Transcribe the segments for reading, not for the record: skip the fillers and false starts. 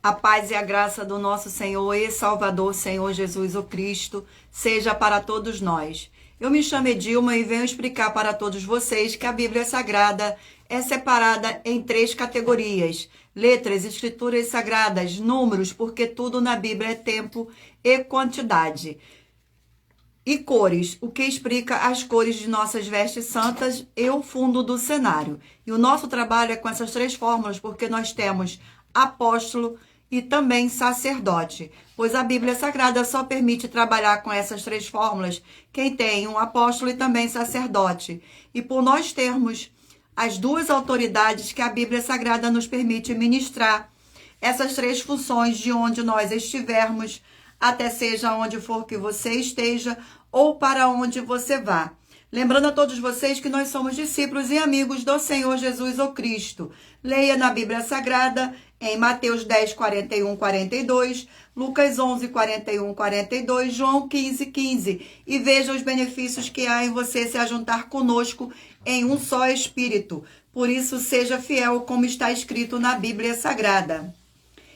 A paz e a graça do nosso Senhor e Salvador, Senhor Jesus o Cristo, seja para todos nós. Eu me chamo Edilma e venho explicar para todos vocês que a Bíblia Sagrada é separada em 3 categorias: letras, escrituras sagradas, números, porque tudo na Bíblia é tempo e quantidade. E cores, o que explica as cores de nossas vestes santas e o fundo do cenário. E o nosso trabalho é com essas 3 fórmulas, porque nós temos apóstolo e também sacerdote, pois a Bíblia Sagrada só permite trabalhar com essas 3 fórmulas quem tem um apóstolo e também sacerdote. E por nós termos as 2 autoridades que a Bíblia Sagrada nos permite ministrar essas 3 funções de onde nós estivermos, até seja onde for que você esteja ou para onde você vá. Lembrando a todos vocês que nós somos discípulos e amigos do Senhor Jesus o Cristo. Leia na Bíblia Sagrada em Mateus 10, 41, 42, Lucas 11, 41, 42, João 15, 15. E veja os benefícios que há em você se ajuntar conosco em um só Espírito. Por isso, seja fiel como está escrito na Bíblia Sagrada.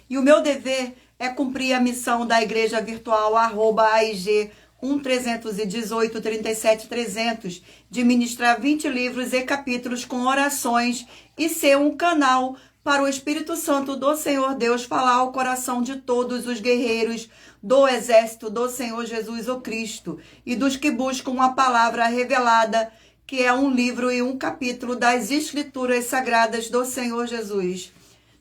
E o meu dever é cumprir a missão da Igreja Virtual @AIG 1318 37 300, de ministrar 20 livros e capítulos com orações e ser um canal para o Espírito Santo do Senhor Deus falar ao coração de todos os guerreiros do exército do Senhor Jesus o Cristo e dos que buscam a palavra revelada, que é um livro e um capítulo das Escrituras Sagradas do Senhor Jesus,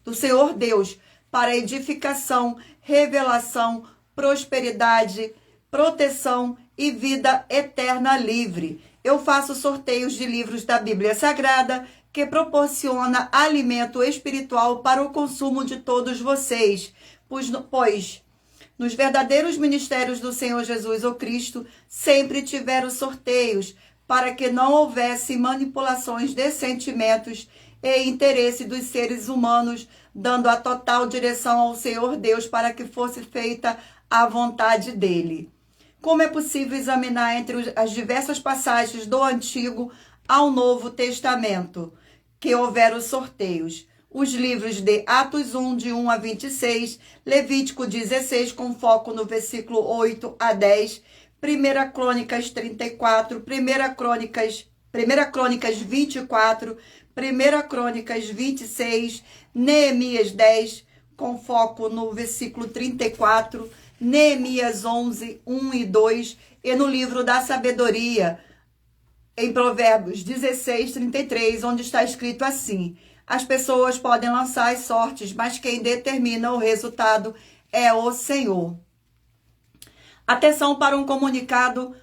do Senhor Deus, para edificação, revelação, prosperidade, proteção e vida eterna livre. Eu faço sorteios de livros da Bíblia Sagrada que proporciona alimento espiritual para o consumo de todos vocês, pois nos verdadeiros ministérios do Senhor Jesus o Cristo sempre tiveram sorteios para que não houvesse manipulações de sentimentos e interesse dos seres humanos, dando a total direção ao Senhor Deus para que fosse feita a vontade dele. Como é possível examinar entre as diversas passagens do Antigo ao Novo Testamento que houveram sorteios? Os livros de Atos 1, de 1 a 26, Levítico 16, com foco no versículo 8 a 10, 1 Crônicas 34, 1 Crônicas 24, 1 Crônicas 26, Neemias 10, com foco no versículo 34, Neemias 11, 1 e 2, e no livro da sabedoria, em Provérbios 16, 33, onde está escrito assim: as pessoas podem lançar as sortes, mas quem determina o resultado é o Senhor. Atenção para um comunicado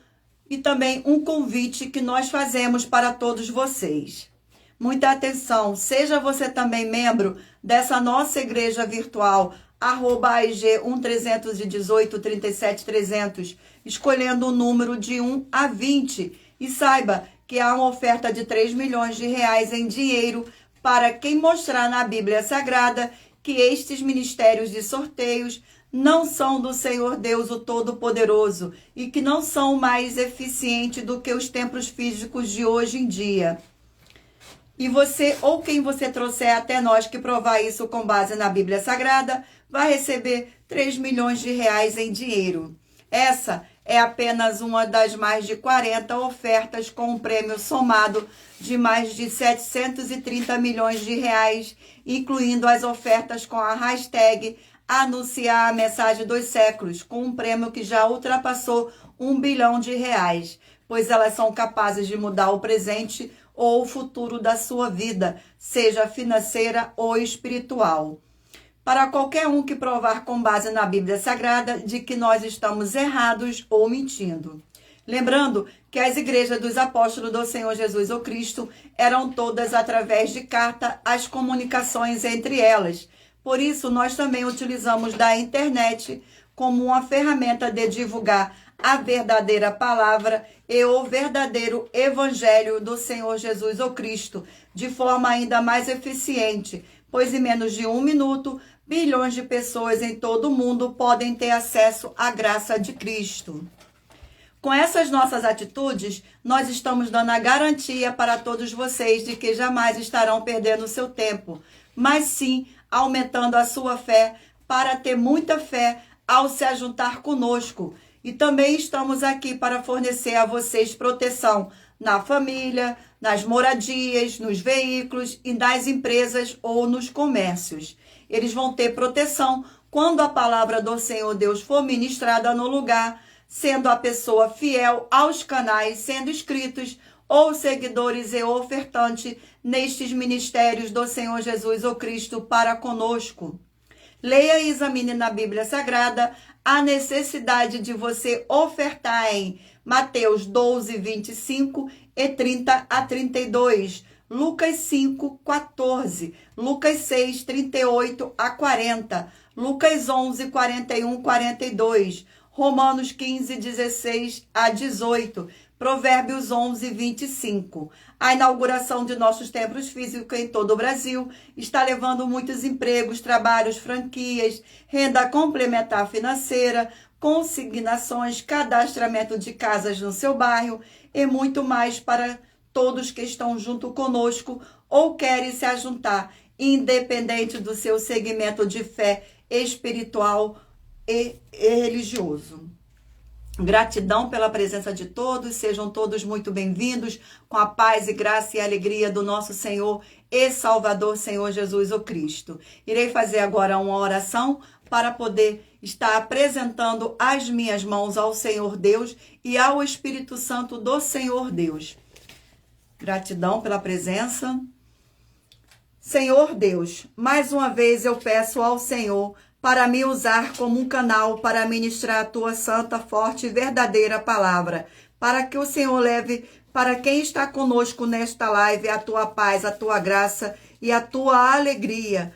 e também um convite que nós fazemos para todos vocês. Muita atenção, seja você também membro dessa nossa igreja virtual, @AIG 1318 37 300, escolhendo o número de 1 a 20. E saiba que há uma oferta de 3 milhões de reais em dinheiro para quem mostrar na Bíblia Sagrada que estes ministérios de sorteios não são do Senhor Deus o Todo-Poderoso e que não são mais eficientes do que os templos físicos de hoje em dia. E você, ou quem você trouxer até nós que provar isso com base na Bíblia Sagrada, vai receber 3 milhões de reais em dinheiro. Essa é apenas uma das mais de 40 ofertas com um prêmio somado de mais de 730 milhões de reais, incluindo as ofertas com a hashtag Anunciar a Mensagem dos Séculos, com um prêmio que já ultrapassou 1 bilhão de reais, pois elas são capazes de mudar o presente ou o futuro da sua vida, seja financeira ou espiritual. Para qualquer um que provar com base na Bíblia Sagrada de que nós estamos errados ou mentindo. Lembrando que as igrejas dos apóstolos do Senhor Jesus o Cristo eram todas através de carta as comunicações entre elas. Por isso, nós também utilizamos da internet como uma ferramenta de divulgar a verdadeira palavra e o verdadeiro evangelho do Senhor Jesus o Cristo, de forma ainda mais eficiente, pois em menos de 1 minuto, bilhões de pessoas em todo o mundo podem ter acesso à graça de Cristo. Com essas nossas atitudes, nós estamos dando a garantia para todos vocês de que jamais estarão perdendo o seu tempo, mas sim aumentando a sua fé para ter muita fé ao se ajuntar conosco. E também estamos aqui para fornecer a vocês proteção na família, nas moradias, nos veículos e nas empresas ou nos comércios. Eles vão ter proteção quando a palavra do Senhor Deus for ministrada no lugar, sendo a pessoa fiel aos canais, sendo inscritos ou seguidores e ofertantes nestes ministérios do Senhor Jesus ou Cristo para conosco. Leia e examine na Bíblia Sagrada a necessidade de você ofertar em Mateus 12, 25 e 30 a 32, Lucas 5, 14, Lucas 6, 38 a 40, Lucas 11, 41, 42, Romanos 15, 16 a 18, Provérbios 11, 25. A inauguração de nossos templos físicos em todo o Brasil está levando muitos empregos, trabalhos, franquias, renda complementar financeira, consignações, cadastramento de casas no seu bairro e muito mais para todos que estão junto conosco ou querem se ajuntar, independente do seu segmento de fé espiritual e religioso. Gratidão pela presença de todos, sejam todos muito bem-vindos, com a paz e graça e alegria do nosso Senhor e Salvador, Senhor Jesus o Cristo. Irei fazer agora uma oração para poder estar apresentando as minhas mãos ao Senhor Deus e ao Espírito Santo do Senhor Deus. Gratidão pela presença. Senhor Deus, mais uma vez eu peço ao Senhor para me usar como um canal para ministrar a tua santa, forte e verdadeira palavra, para que o Senhor leve para quem está conosco nesta live a tua paz, a tua graça e a tua alegria,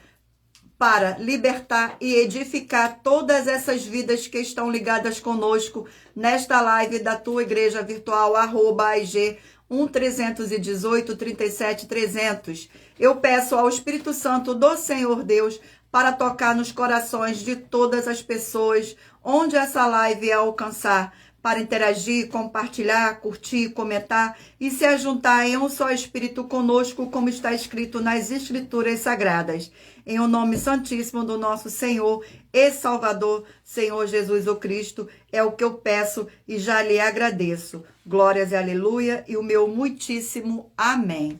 para libertar e edificar todas essas vidas que estão ligadas conosco nesta live da tua igreja virtual, @AIG 1318 37 300. Eu peço ao Espírito Santo do Senhor Deus para tocar nos corações de todas as pessoas onde essa live alcançar, para interagir, compartilhar, curtir, comentar e se ajuntar em um só Espírito conosco, como está escrito nas Escrituras Sagradas. Em o nome santíssimo do nosso Senhor e Salvador, Senhor Jesus o Cristo, é o que eu peço e já lhe agradeço. Glórias e aleluia e o meu muitíssimo amém.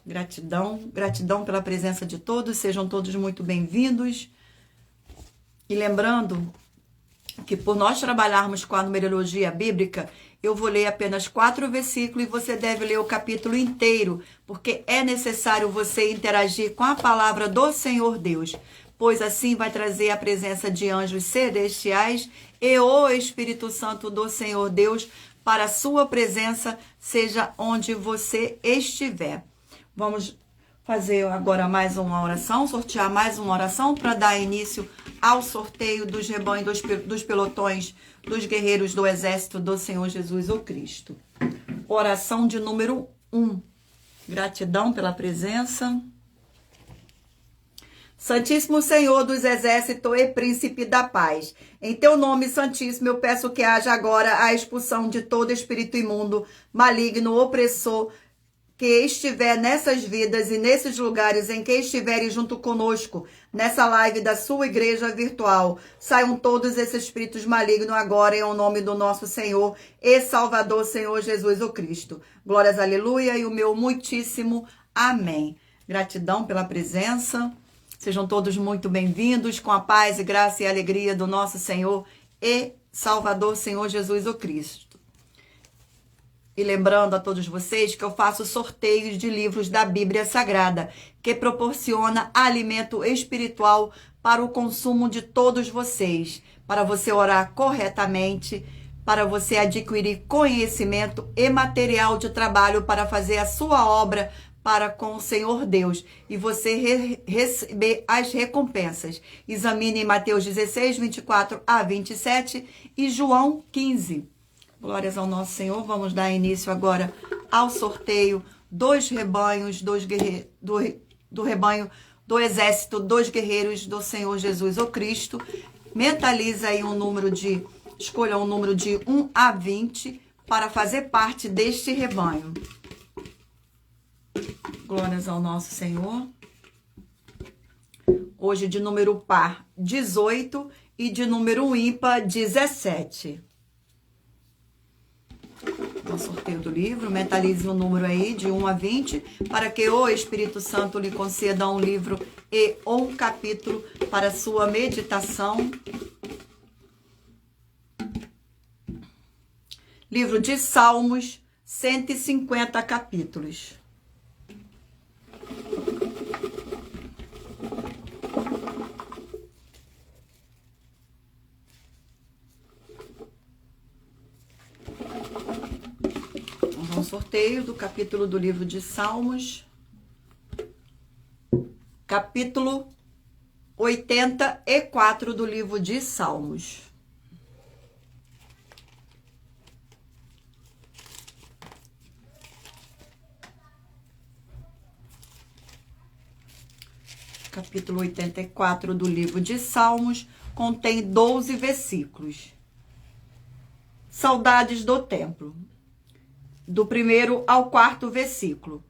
Gratidão, gratidão pela presença de todos, sejam todos muito bem-vindos. E lembrando que por nós trabalharmos com a numerologia bíblica, eu vou ler apenas 4 versículos e você deve ler o capítulo inteiro, porque é necessário você interagir com a palavra do Senhor Deus, pois assim vai trazer a presença de anjos celestiais e o Espírito Santo do Senhor Deus para a sua presença, seja onde você estiver. Vamos fazer agora mais uma oração, sortear mais uma oração para dar início ao sorteio dos rebanhos, dos pelotões, dos guerreiros do exército do Senhor Jesus o Cristo. Oração de número 1. Gratidão pela presença. Santíssimo Senhor dos exércitos e príncipe da paz, em teu nome santíssimo eu peço que haja agora a expulsão de todo espírito imundo, maligno, opressor, que estiver nessas vidas e nesses lugares em que estiverem junto conosco, nessa live da sua igreja virtual. Saiam todos esses espíritos malignos agora em nome do nosso Senhor e Salvador, Senhor Jesus o Cristo. Glórias, aleluia, e o meu muitíssimo amém. Gratidão pela presença. Sejam todos muito bem-vindos, com a paz e graça e alegria do nosso Senhor e Salvador, Senhor Jesus o Cristo. E lembrando a todos vocês que eu faço sorteios de livros da Bíblia Sagrada, que proporciona alimento espiritual para o consumo de todos vocês, para você orar corretamente, para você adquirir conhecimento e material de trabalho para fazer a sua obra para com o Senhor Deus e você receber as recompensas. Examine Mateus 16, 24 a 27 e João 15. Glórias ao nosso Senhor. Vamos dar início agora ao sorteio dos rebanhos, do rebanho do exército dos guerreiros do Senhor Jesus o Cristo. Mentaliza aí escolha um número de 1 a 20 para fazer parte deste rebanho. Glórias ao nosso Senhor. hoje de número par 18 e de número ímpar 17. O sorteio do livro, mentalize o número aí de 1 a 20, para que o Espírito Santo lhe conceda um livro e um capítulo para sua meditação. Livro de Salmos, 150 capítulos. Um sorteio do capítulo do livro de Salmos, capítulo 84 do livro de Salmos. Capítulo 84 do livro de Salmos contém 12 versículos. Saudades do templo. Do 1º ao 4º versículo.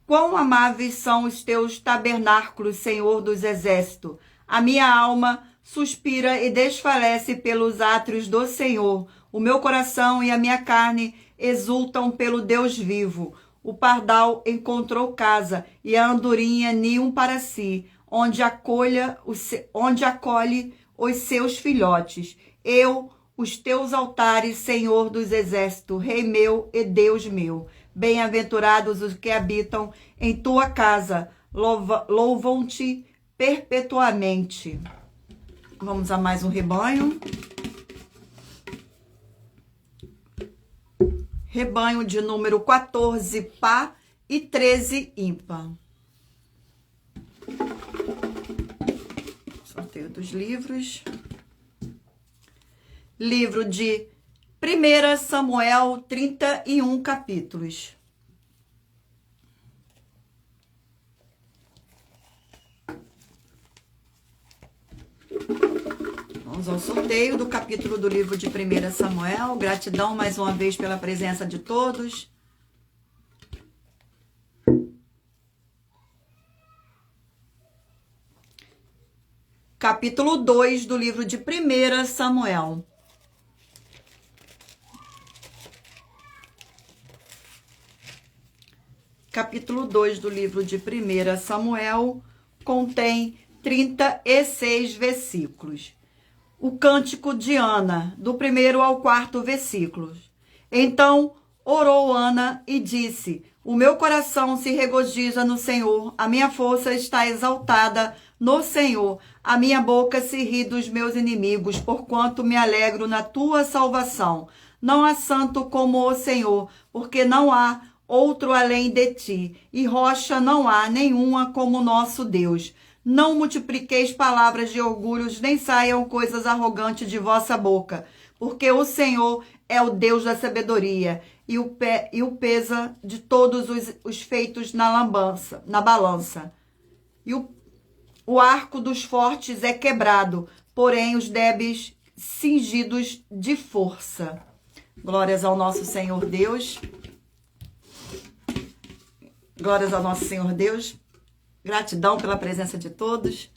Quão amáveis são os teus tabernáculos, Senhor dos exércitos! A minha alma suspira e desfalece pelos átrios do Senhor. O meu coração e a minha carne exultam pelo Deus vivo. O pardal encontrou casa e a andorinha ninho para si, onde acolhe os seus filhotes. Os teus altares, Senhor dos exércitos, Rei meu e Deus meu. Bem-aventurados os que habitam em tua casa, louvam-te perpetuamente. Vamos a mais um rebanho. Rebanho de número 14 par e 13 ímpar. Sorteio dos livros. Livro de 1 Samuel, 31 capítulos. Vamos ao sorteio do capítulo do livro de 1 Samuel. Gratidão mais uma vez pela presença de todos. Capítulo 2 do livro de 1 Samuel. Capítulo 2 do livro de 1 Samuel contém 36 versículos. O cântico de Ana, do 1º ao 4º versículo. Então orou Ana e disse: o meu coração se regozija no Senhor, a minha força está exaltada no Senhor, a minha boca se ri dos meus inimigos, porquanto me alegro na tua salvação. Não há santo como o Senhor, porque não há outro além de ti, e rocha não há nenhuma como nosso Deus. Não multipliqueis palavras de orgulhos, nem saiam coisas arrogantes de vossa boca, porque o Senhor é o Deus da sabedoria, e o pesa de todos os feitos na balança. E o arco dos fortes é quebrado, porém os débeis cingidos de força. Glórias ao nosso Senhor Deus. Glórias ao nosso Senhor Deus. Gratidão pela presença de todos.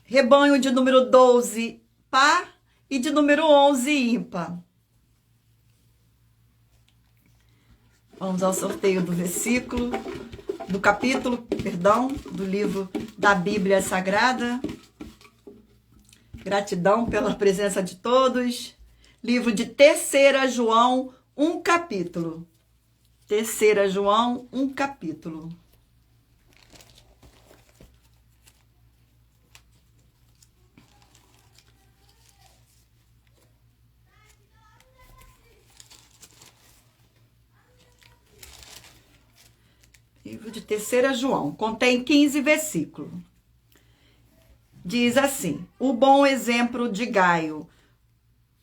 Rebanho de número 12, par, e de número 11, ímpar. Vamos ao sorteio do versículo, do capítulo, do livro da Bíblia Sagrada. Gratidão pela presença de todos. Livro de 3 João, um capítulo. 3 João, um capítulo. Livro de 3 João, contém 15 versículos. Diz assim: o bom exemplo de Gaio,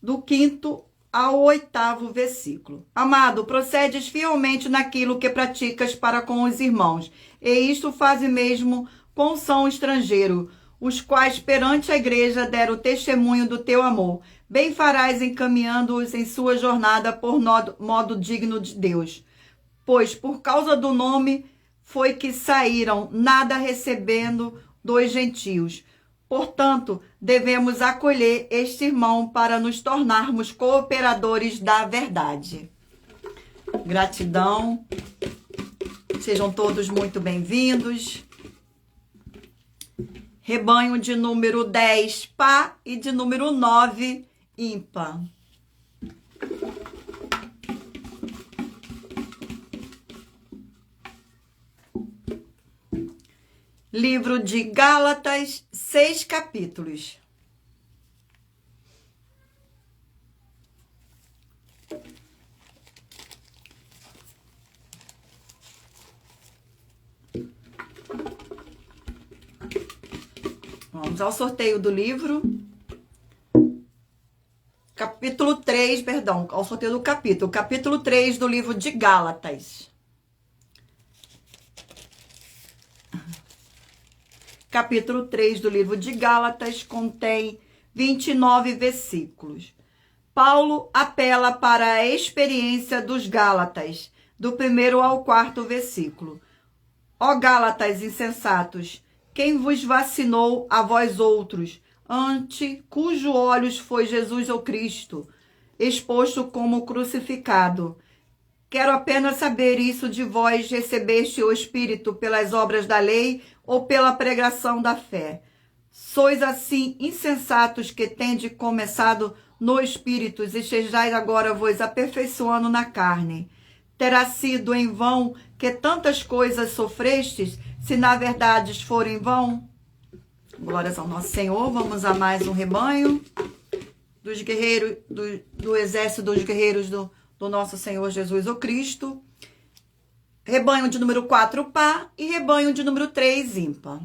do 5º ao 8º versículo. Amado, procedes fielmente naquilo que praticas para com os irmãos, e isto faz mesmo com som estrangeiro, os quais perante a igreja deram testemunho do teu amor. Bem farás encaminhando-os em sua jornada por modo digno de Deus. Pois por causa do nome foi que saíram, nada recebendo dos gentios. Portanto, devemos acolher este irmão para nos tornarmos cooperadores da verdade. Gratidão. Sejam todos muito bem-vindos. Rebanho de número 10, pá, e de número 9, ímpar. Livro de Gálatas, 6 capítulos. Vamos ao sorteio do livro. Capítulo 3, perdão, ao sorteio do capítulo. Capítulo 3 do livro de Gálatas. Capítulo 3 do livro de Gálatas contém 29 versículos. Paulo apela para a experiência dos Gálatas, do 1º ao 4º versículo. Ó Gálatas insensatos, quem vos vacinou a vós outros, ante cujo olhos foi Jesus o Cristo, exposto como crucificado? Quero apenas saber isso de vós: recebeste o Espírito pelas obras da lei ou pela pregação da fé? Sois assim insensatos que tendes começado no Espírito e estejais agora vos aperfeiçoando na carne. Terá sido em vão que tantas coisas sofrestes, se na verdade for em vão? Glórias ao nosso Senhor. Vamos a mais um rebanho dos guerreiros, do exército dos guerreiros do nosso Senhor Jesus o Cristo. Rebanho de número 4, pá, e rebanho de número 3, ímpar.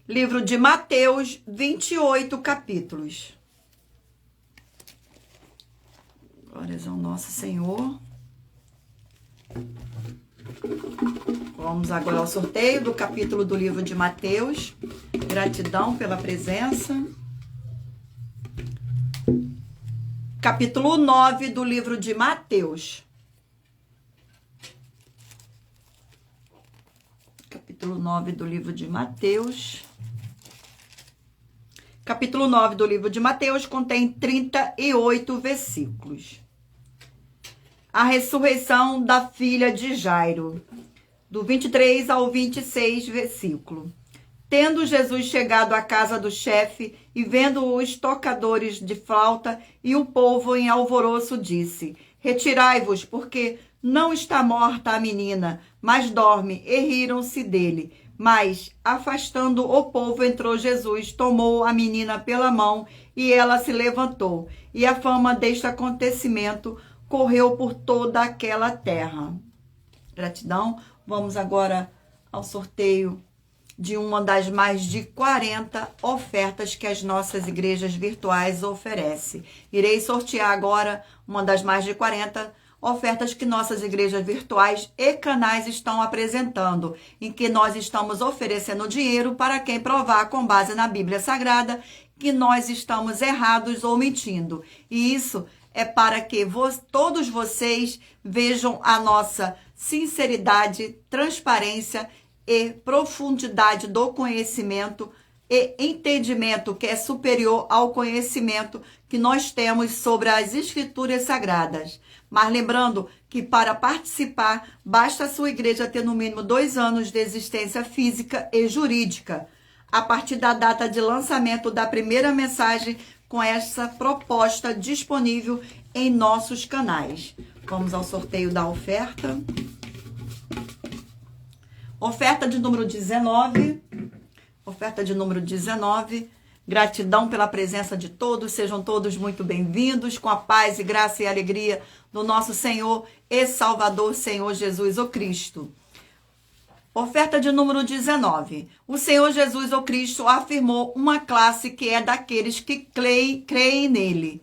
Livro de Mateus, 28 capítulos. Glórias ao nosso Senhor. Vamos agora ao sorteio do capítulo do livro de Mateus. Gratidão pela presença. Capítulo 9 do livro de Mateus. Capítulo 9 do livro de Mateus. Capítulo 9 do livro de Mateus contém 38 versículos. A ressurreição da filha de Jairo, do 23 ao 26 versículo. Tendo Jesus chegado à casa do chefe e vendo os tocadores de flauta e o povo em alvoroço, disse: retirai-vos, porque não está morta a menina, mas dorme. E riram-se dele. Mas, afastando o povo, entrou Jesus, tomou a menina pela mão e ela se levantou. E a fama deste acontecimento correu por toda aquela terra. Gratidão. Vamos agora ao sorteio de uma das mais de 40 ofertas que as nossas igrejas virtuais oferecem. Irei sortear agora uma das mais de 40 ofertas que nossas igrejas virtuais e canais estão apresentando, em que nós estamos oferecendo dinheiro para quem provar com base na Bíblia Sagrada que nós estamos errados ou mentindo. E isso é para que todos vocês vejam a nossa sinceridade, transparência e profundidade do conhecimento e entendimento que é superior ao conhecimento que nós temos sobre as Escrituras Sagradas. Mas lembrando que para participar, basta a sua igreja ter no mínimo 2 anos de existência física e jurídica, a partir da data de lançamento da primeira mensagem com essa proposta disponível em nossos canais. Vamos ao sorteio da oferta. Oferta de número 19. Oferta de número 19. Gratidão pela presença de todos. Sejam todos muito bem-vindos, com a paz e graça e alegria do nosso Senhor e Salvador, Senhor Jesus o Cristo. Oferta de número 19. O Senhor Jesus o Cristo afirmou uma classe que é daqueles que creem nele.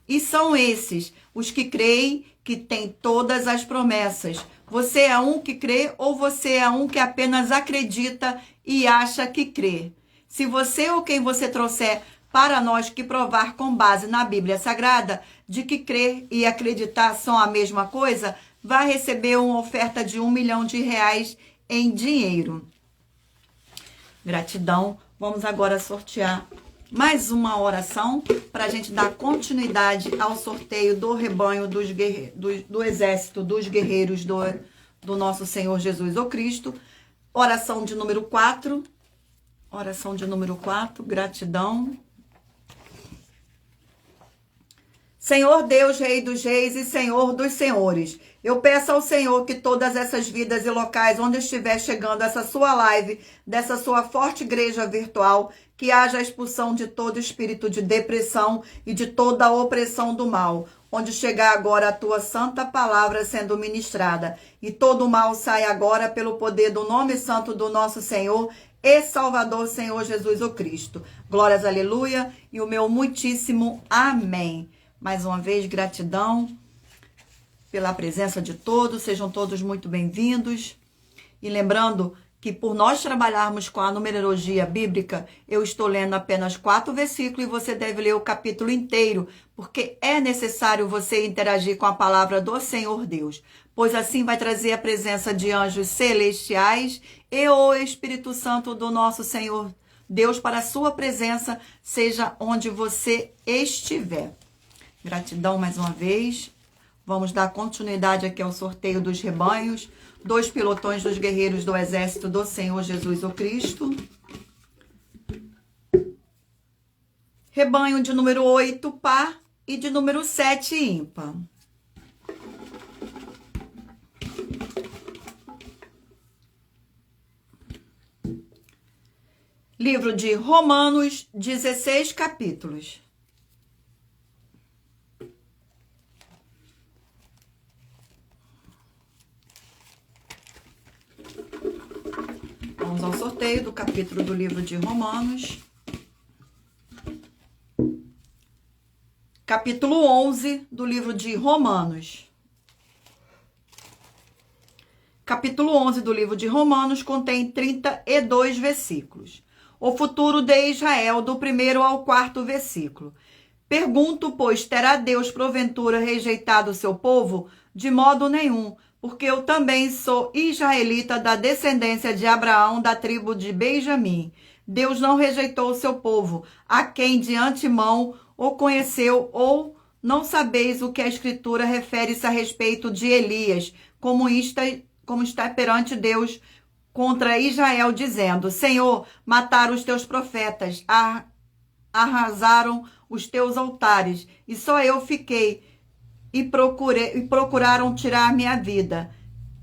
E são esses, os que creem, que têm todas as promessas. Você é um que crê ou você é um que apenas acredita e acha que crê? Se você ou quem você trouxer para nós que provar com base na Bíblia Sagrada de que crer e acreditar são a mesma coisa, vai receber uma oferta de R$1 milhão em dinheiro. Gratidão. Vamos agora sortear mais uma oração para a gente dar continuidade ao sorteio do rebanho do exército dos guerreiros do nosso Senhor Jesus o Cristo. Oração de número 4. Oração de número 4. Gratidão. Senhor Deus, Rei dos Reis e Senhor dos Senhores, eu peço ao Senhor que todas essas vidas e locais onde estiver chegando essa sua live, dessa sua forte igreja virtual, que haja a expulsão de todo espírito de depressão e de toda a opressão do mal, onde chegar agora a tua santa palavra sendo ministrada, e todo o mal sai agora pelo poder do nome santo do nosso Senhor e Salvador, Senhor Jesus o Cristo. Glórias, aleluia, e o meu muitíssimo amém. Mais uma vez, gratidão pela presença de todos, sejam todos muito bem-vindos. E lembrando que por nós trabalharmos com a numerologia bíblica, eu estou lendo apenas 4 versículos e você deve ler o capítulo inteiro, porque é necessário você interagir com a palavra do Senhor Deus, pois assim vai trazer a presença de anjos celestiais e o Espírito Santo do nosso Senhor Deus para a sua presença, seja onde você estiver. Gratidão mais uma vez. Vamos dar continuidade aqui ao sorteio dos rebanhos. 2 pilotões dos guerreiros do exército do Senhor Jesus o Cristo. Rebanho de número 8, par, e de número 7, ímpar. Livro de Romanos, 16 capítulos. Vamos ao sorteio do capítulo do livro de Romanos. Capítulo 11 do livro de Romanos. Capítulo 11 do livro de Romanos contém 32 versículos. O futuro de Israel, do 1º ao 4º versículo. Pergunto, pois, terá Deus porventura rejeitado o seu povo? De modo nenhum, porque eu também sou israelita da descendência de Abraão, da tribo de Benjamim. Deus não rejeitou o seu povo, a quem de antemão o conheceu, ou não sabeis o que a Escritura refere-se a respeito de Elias, como está perante Deus contra Israel, dizendo: Senhor, mataram os teus profetas, arrasaram os teus altares, e só eu fiquei, e procuraram tirar minha vida.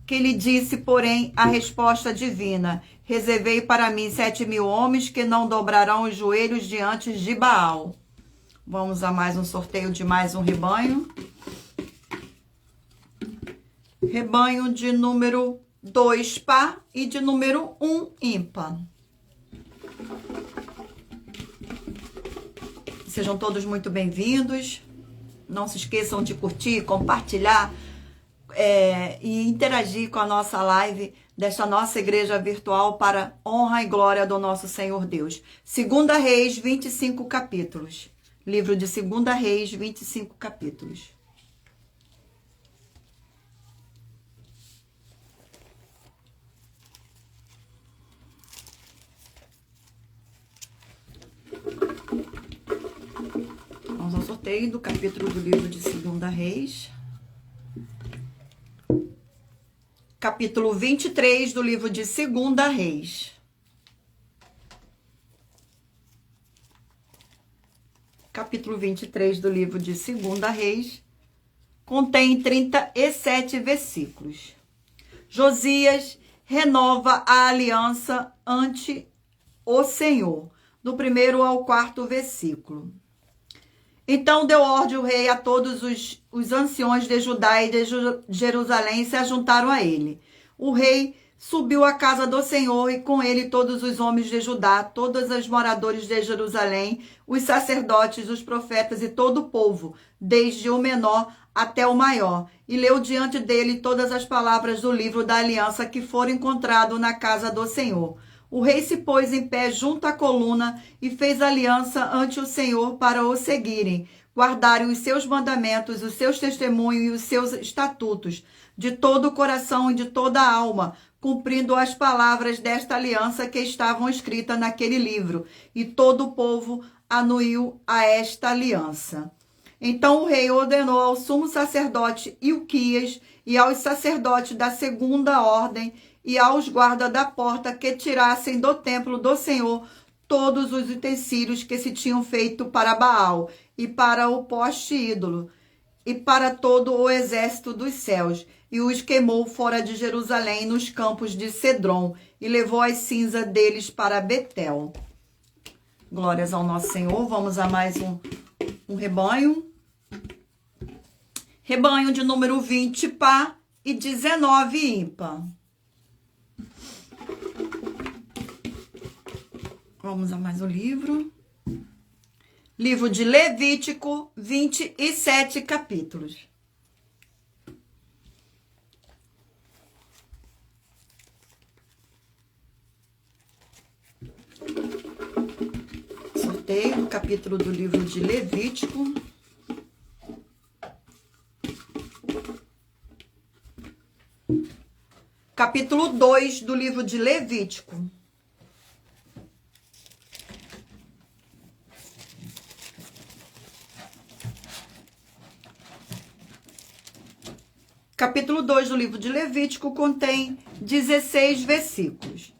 Que lhe disse, porém, a resposta divina: reservei para mim 7.000 homens que não dobrarão os joelhos diante de Baal. Vamos a mais um sorteio de mais um rebanho. Rebanho de número 2, par, e de número 1, ímpar. Sejam todos muito bem-vindos. Não se esqueçam de curtir, compartilhar e interagir com a nossa live desta nossa igreja virtual para honra e glória do nosso Senhor Deus. 2 Reis, 25 capítulos. Livro de 2 Reis, 25 capítulos. Vamos ao sorteio do capítulo do livro de 2 Reis. Capítulo 23 do livro de 2 Reis. Capítulo 23 do livro de 2 Reis contém 37 versículos. Josias renova a aliança ante o Senhor, do 1º ao 4º versículo. Então deu ordem o rei a todos os anciões de Judá e de Jerusalém se ajuntaram a ele. O rei subiu à casa do Senhor e com ele todos os homens de Judá, todos os moradores de Jerusalém, os sacerdotes, os profetas e todo o povo, desde o menor até o maior, e leu diante dele todas as palavras do livro da aliança que foram encontrado na casa do Senhor. O rei se pôs em pé junto à coluna e fez aliança ante o Senhor para o seguirem, guardarem os seus mandamentos, os seus testemunhos e os seus estatutos, de todo o coração e de toda a alma, cumprindo as palavras desta aliança que estavam escritas naquele livro. E todo o povo anuiu a esta aliança. Então o rei ordenou ao sumo sacerdote Ilquias e aos sacerdotes da segunda ordem e aos guardas da porta que tirassem do templo do Senhor todos os utensílios que se tinham feito para Baal e para o poste ídolo e para todo o exército dos céus, e os queimou fora de Jerusalém nos campos de Cedron e levou as cinzas deles para Betel. Glórias ao nosso Senhor. Vamos a mais um rebanho. Rebanho de número 20, par, e 19, ímpar. Vamos a mais um livro. Livro de Levítico, 27 capítulos. Sorteio o capítulo do livro de Levítico. Capítulo 2 do livro de Levítico. Capítulo 2 do livro de Levítico contém 16 versículos.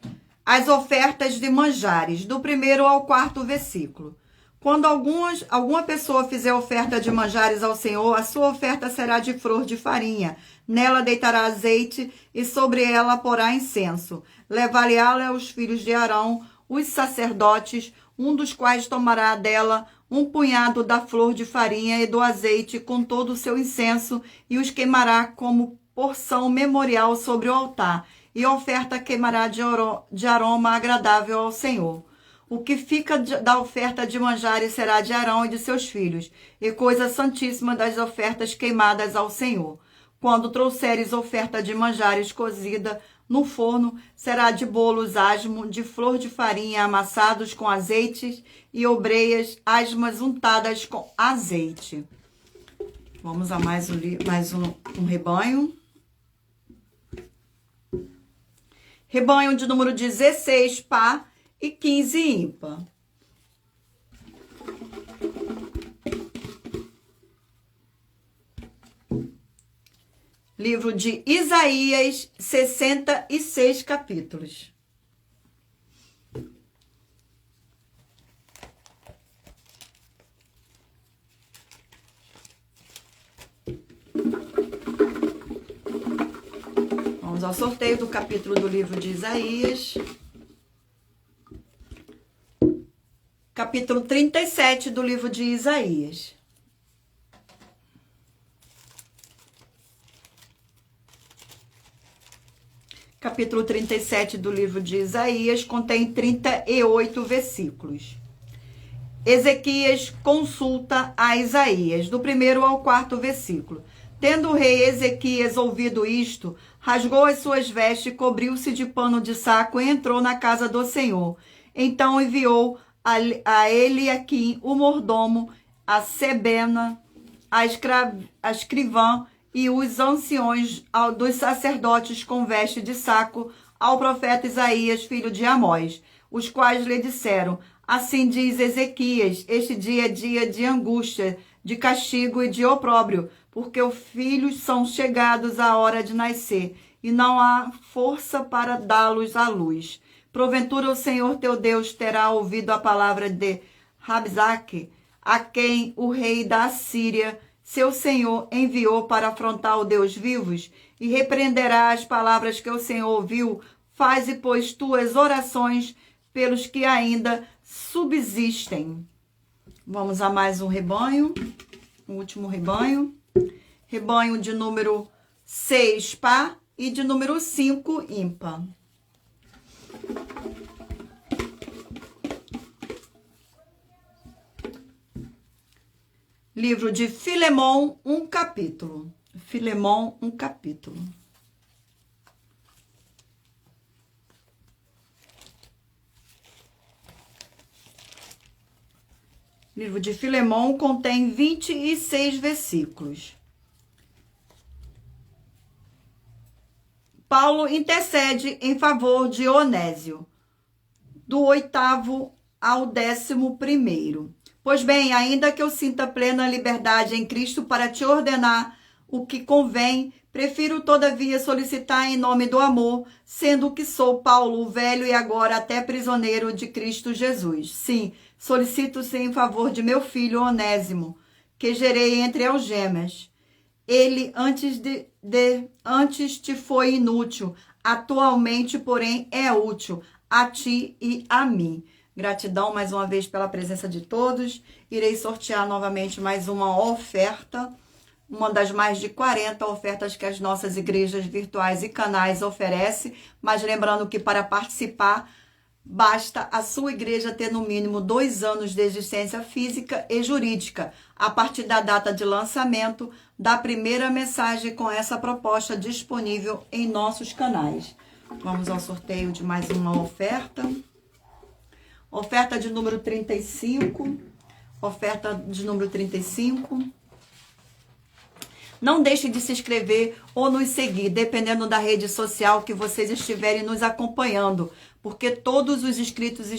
As ofertas de manjares, do 1º ao 4º versículo. Quando alguma pessoa fizer oferta de manjares ao Senhor, a sua oferta será de flor de farinha. Nela deitará azeite e sobre ela porá incenso. Levar-lhe-á os filhos de Arão, os sacerdotes, um dos quais tomará dela um punhado da flor de farinha e do azeite com todo o seu incenso e os queimará como porção memorial sobre o altar. E a oferta queimará de aroma agradável ao Senhor. O que fica da oferta de manjares será de Arão e de seus filhos, e coisa santíssima das ofertas queimadas ao Senhor. Quando trouxeres oferta de manjares cozida no forno, será de bolos asmo, de flor de farinha amassados com azeites e obreias asmas untadas com azeite. Vamos a mais um rebanho. Rebanho de número 16, par, e 15, ímpar. Livro de Isaías, 66 capítulos. Vamos ao sorteio do capítulo do livro de Isaías. Capítulo 37 do livro de Isaías. Capítulo 37 do livro de Isaías contém 38 versículos. Ezequias consulta a Isaías, do 1º ao 4º versículo. Tendo o rei Ezequias ouvido isto, rasgou as suas vestes, cobriu-se de pano de saco e entrou na casa do Senhor. Então enviou a Eliaquim, o mordomo, a Sebena, a escrivã e os anciões dos sacerdotes com veste de saco ao profeta Isaías, filho de Amós, os quais lhe disseram: assim diz Ezequias, este dia é dia de angústia, de castigo e de opróbrio, porque os filhos são chegados à hora de nascer, e não há força para dá-los à luz. Porventura o Senhor teu Deus terá ouvido a palavra de Rabsaque, a quem o rei da Assíria, seu senhor, enviou para afrontar o Deus vivos, e repreenderá as palavras que o Senhor ouviu. Faze, pois, tuas orações pelos que ainda subsistem. Vamos a mais um rebanho, o último rebanho. Rebanho de número 6, par, e de número 5, ímpar. Livro de Filemão, um capítulo. Filemão, um capítulo. O livro de Filemão contém 26 versículos. Paulo intercede em favor de Onésio, do 8º ao 11º. Pois bem, ainda que eu sinta plena liberdade em Cristo para te ordenar o que convém, prefiro todavia solicitar em nome do amor, sendo que sou Paulo, o velho e agora até prisioneiro de Cristo Jesus. Sim, solicito-se em favor de meu filho Onésimo, que gerei entre algemas. Ele antes te foi inútil, atualmente, porém, é útil a ti e a mim. Gratidão mais uma vez pela presença de todos. Irei sortear novamente mais uma oferta, uma das mais de 40 ofertas que as nossas igrejas virtuais e canais oferecem, mas lembrando que para participar, basta a sua igreja ter no mínimo 2 anos de existência física e jurídica, a partir da data de lançamento da primeira mensagem com essa proposta disponível em nossos canais. Vamos ao sorteio de mais uma oferta. Oferta de número 35. Oferta de número 35. Não deixe de se inscrever ou nos seguir, dependendo da rede social que vocês estiverem nos acompanhando, porque todos os inscritos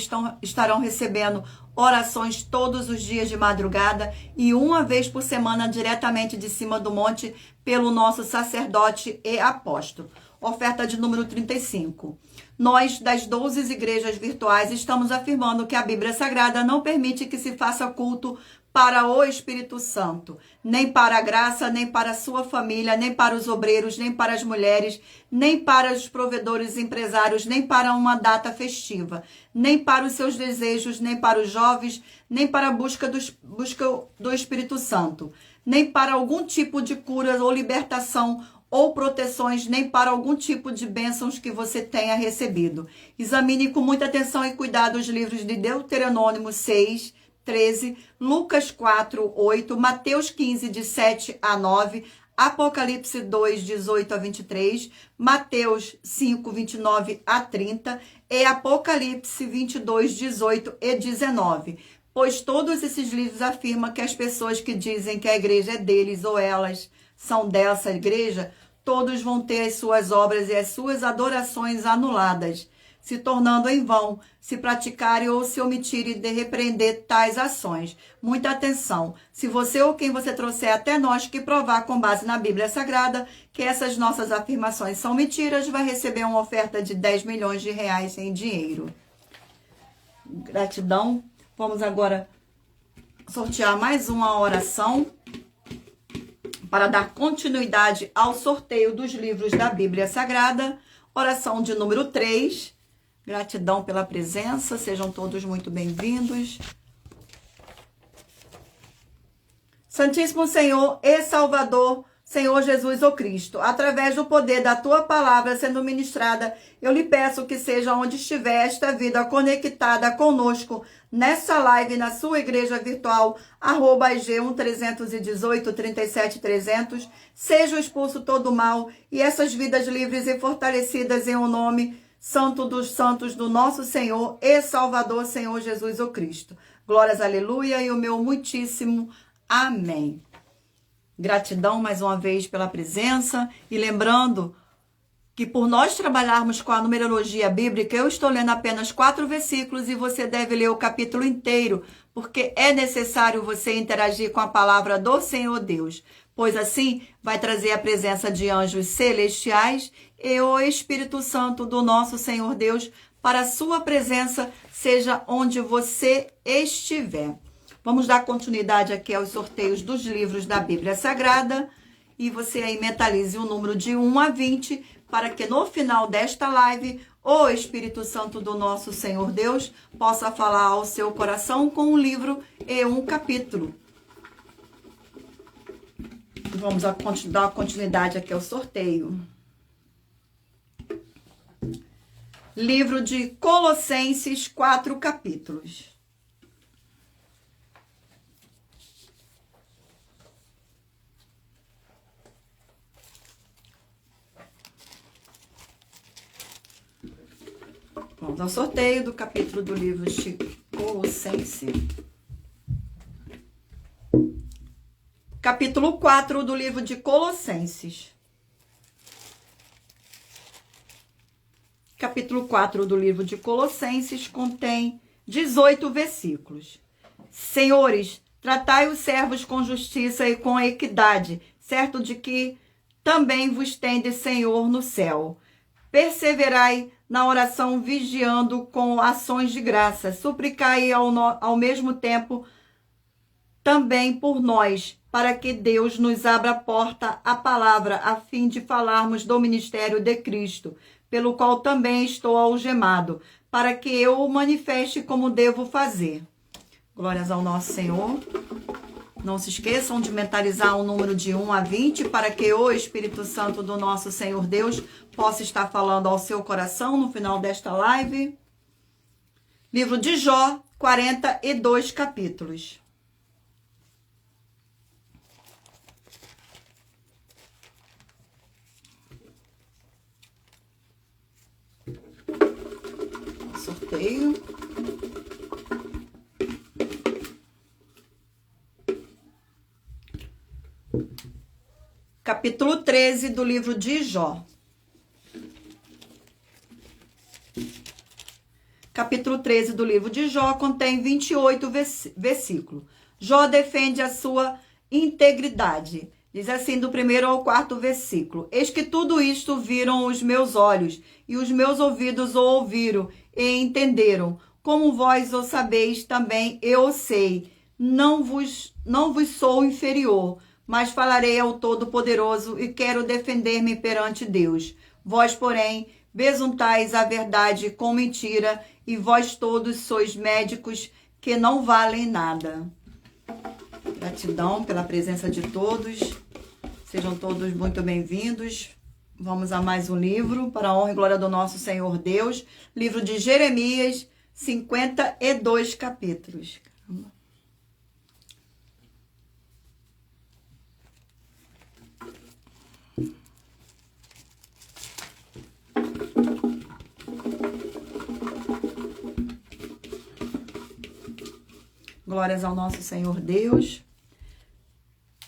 estarão recebendo orações todos os dias de madrugada e uma vez por semana diretamente de cima do monte pelo nosso sacerdote e apóstolo. Oferta de número 35. Nós, das 12 igrejas virtuais, estamos afirmando que a Bíblia Sagrada não permite que se faça culto para o Espírito Santo, nem para a graça, nem para a sua família, nem para os obreiros, nem para as mulheres, nem para os provedores empresários, nem para uma data festiva, nem para os seus desejos, nem para os jovens, nem para a busca do Espírito Santo, nem para algum tipo de cura ou libertação ou proteções, nem para algum tipo de bênçãos que você tenha recebido. Examine com muita atenção e cuidado os livros de Deuteronômio 6, 13, Lucas 4, 8, Mateus 15, de 7 a 9, Apocalipse 2, 18 a 23, Mateus 5, 29 a 30 e Apocalipse 22, 18 e 19. Pois todos esses livros afirmam que as pessoas que dizem que a igreja é deles ou elas são dessa igreja, todos vão ter as suas obras e as suas adorações anuladas, se tornando em vão, se praticarem ou se omitirem de repreender tais ações. Muita atenção! Se você ou quem você trouxer até nós que provar com base na Bíblia Sagrada que essas nossas afirmações são mentiras, vai receber uma oferta de 10 milhões de reais em dinheiro. Gratidão. Vamos agora sortear mais uma oração para dar continuidade ao sorteio dos livros da Bíblia Sagrada. Oração de número 3. Gratidão pela presença, sejam todos muito bem-vindos. Santíssimo Senhor e Salvador, Senhor Jesus o Cristo, através do poder da Tua palavra sendo ministrada, eu lhe peço que seja onde estiver esta vida conectada conosco, nessa live, na sua igreja virtual, @IG1-318-37300, seja expulso todo o mal e essas vidas livres e fortalecidas em o nome Santo dos Santos do nosso Senhor e Salvador, Senhor Jesus o Cristo. Glórias, aleluia, e o meu muitíssimo amém. Gratidão mais uma vez pela presença e lembrando que por nós trabalharmos com a numerologia bíblica, eu estou lendo apenas 4 versículos e você deve ler o capítulo inteiro, porque é necessário você interagir com a palavra do Senhor Deus, pois assim vai trazer a presença de anjos celestiais e o Espírito Santo do nosso Senhor Deus para a sua presença, seja onde você estiver. Vamos dar continuidade aqui aos sorteios dos livros da Bíblia Sagrada e você aí mentalize o número de 1 a 20 para que no final desta live o Espírito Santo do nosso Senhor Deus possa falar ao seu coração com um livro e um capítulo. Vamos dar continuidade aqui ao sorteio. Livro de Colossenses, 4 capítulos. Vamos ao sorteio do capítulo do livro de Colossenses. capítulo 4 do livro de Colossenses. Capítulo 4 do livro de Colossenses contém 18 versículos. Senhores, tratai os servos com justiça e com equidade, certo de que também vos tende Senhor no céu. Perseverai na oração, vigiando com ações de graça. Suplicai ao mesmo tempo também por nós, para que Deus nos abra a porta à palavra, a fim de falarmos do ministério de Cristo, pelo qual também estou algemado, para que eu o manifeste como devo fazer. Glórias ao nosso Senhor. Não se esqueçam de mentalizar o número de 1 a 20, para que o Espírito Santo do nosso Senhor Deus possa estar falando ao seu coração no final desta live. Livro de Jó, 42 capítulos. Sorteio. Capítulo 13 do livro de Jó. Capítulo 13 do livro de Jó contém 28 versículos. Jó defende a sua integridade. Diz assim, do 1º ao 4º versículo: Eis que tudo isto viram os meus olhos, e os meus ouvidos o ouviram, e entenderam. Como vós o sabeis, também eu o sei. Não vos sou inferior, mas falarei ao Todo-Poderoso, e quero defender-me perante Deus. Vós, porém, besuntais a verdade com mentira, e vós todos sois médicos que não valem nada. Gratidão pela presença de todos. Sejam todos muito bem-vindos. Vamos a mais um livro, para a honra e glória do nosso Senhor Deus. Livro de Jeremias, 52 capítulos. Caramba. Glórias ao nosso Senhor Deus.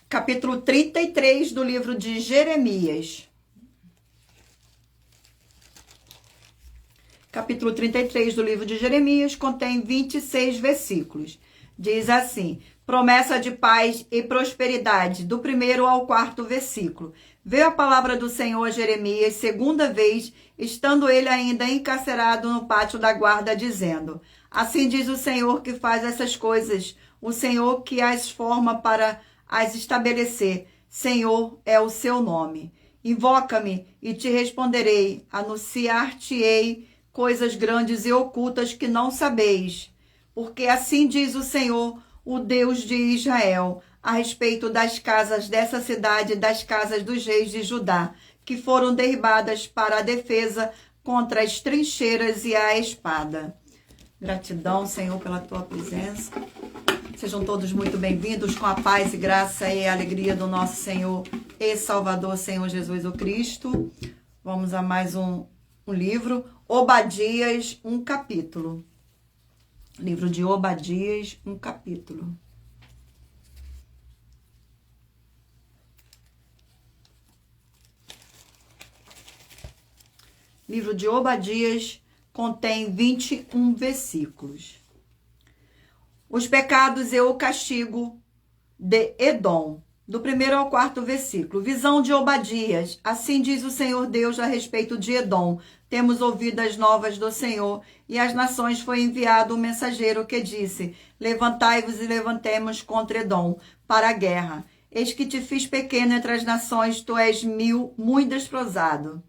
Capítulo 33 do livro de Jeremias. Capítulo 33 do livro de Jeremias contém 26 versículos. Diz assim: promessa de paz e prosperidade, do 1º ao 4º versículo. Veio a palavra do Senhor a Jeremias, segunda vez, estando ele ainda encarcerado no pátio da guarda, dizendo: assim diz o Senhor que faz essas coisas, o Senhor que as forma para as estabelecer. Senhor é o seu nome. Invoca-me e te responderei, anunciar-te-ei coisas grandes e ocultas que não sabeis. Porque assim diz o Senhor, o Deus de Israel, a respeito das casas dessa cidade e das casas dos reis de Judá, que foram derribadas para a defesa contra as trincheiras e a espada. Gratidão, Senhor, pela tua presença. Sejam todos muito bem-vindos com a paz e graça e alegria do nosso Senhor e Salvador, Senhor Jesus o Cristo. Vamos a mais um livro, Obadias, um capítulo. Livro de Obadias, um capítulo. Livro de Obadias contém 21 versículos. Os pecados e o castigo de Edom, do 1º ao 4º versículo. Visão de Obadias. Assim diz o Senhor Deus a respeito de Edom. Temos ouvido as novas do Senhor, e às nações foi enviado um mensageiro que disse: levantai-vos e levantemos contra Edom para a guerra. Eis que te fiz pequeno entre as nações, tu és muito desprezado.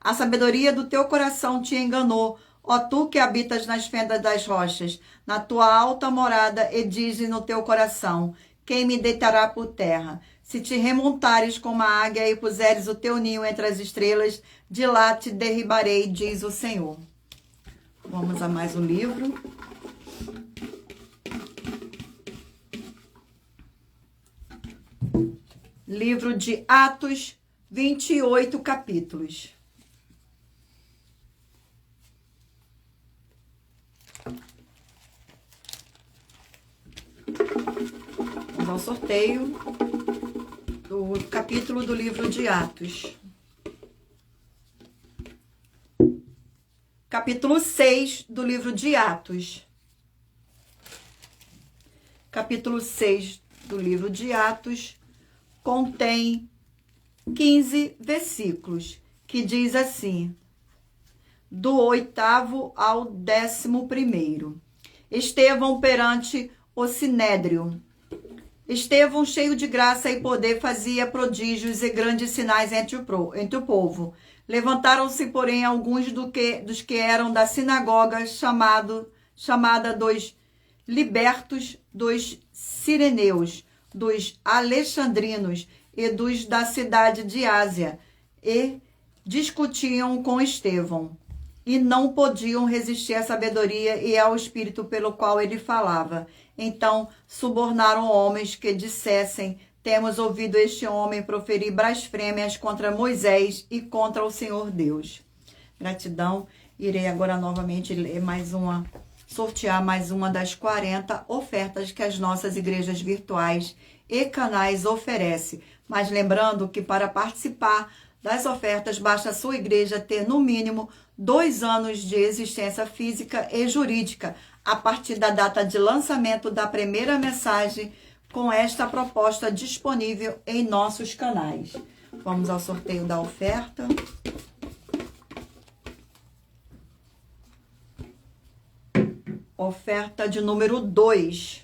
A sabedoria do teu coração te enganou, ó tu que habitas nas fendas das rochas, na tua alta morada, e dizes no teu coração: quem me deitará por terra? Se te remontares como a águia e puseres o teu ninho entre as estrelas, de lá te derribarei, diz o Senhor. Vamos a mais um livro. Livro de Atos, 28 capítulos. Vamos ao sorteio. do capítulo do livro de Atos. Capítulo 6 do livro de Atos. Capítulo 6 do livro de Atos contém 15 versículos, que diz assim: do 8º ao 11º. Estevão perante o Sinédrio. Estevão, cheio de graça e poder, fazia prodígios e grandes sinais entre o povo. Levantaram-se, porém, alguns dos que eram da sinagoga, chamada dos libertos, dos sireneus, dos alexandrinos e dos da cidade de Ásia, e discutiam com Estevão, e não podiam resistir à sabedoria e ao espírito pelo qual ele falava. Então subornaram homens que dissessem: temos ouvido este homem proferir blasfêmias contra Moisés e contra o Senhor Deus. Gratidão. Irei agora novamente ler sortear mais uma das 40 ofertas que as nossas igrejas virtuais e canais oferecem. Mas lembrando que para participar das ofertas, basta a sua igreja ter no mínimo 2 anos de existência física e jurídica, a partir da data de lançamento da primeira mensagem com esta proposta disponível em nossos canais. Vamos ao sorteio da oferta. Oferta de número 2.